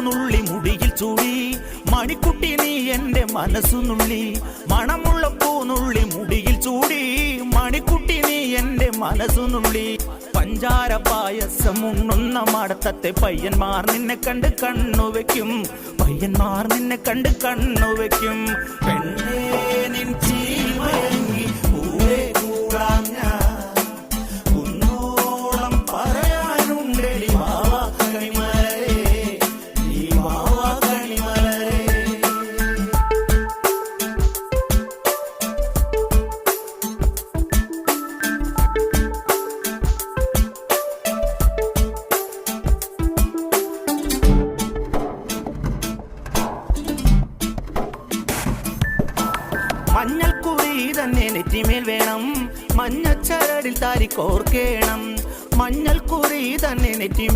പൂനുള്ളി മുടിയിൽ ചൂടി മണിക്കുട്ടി നീ എന്റെ മനസ്സുനുള്ളി മണമുള്ള പൂനുള്ളി മുടിയിൽ ചൂടി മണിക്കുട്ടി നീ എന്റെ മനസ്സുനുള്ളി പഞ്ചാര പായസം ഉണ്ണുന്ന മടത്തത്തെ പയ്യന്മാർ നിന്നെ കണ്ട് കണ്ണുവെക്കും പയ്യന്മാർ നിന്നെ കണ്ട് കണ്ണുവെക്കും പെണ്ണേ നിൻ ചീമയങ്ങി പൂവേ കൂടാം ഞാൻ കുന്നോളം പറയാനുണ്ടെടി വാവാ കണിമലരേ നീ വാവാ കണിമലരേ. മഞ്ഞൾക്കുറി തന്നെ നെറ്റിമേൽ വേണം മഞ്ഞച്ചരടിൽ താരി കോർക്കേണം മഞ്ഞൾക്കുറി തന്നെ നെറ്റിമേൽ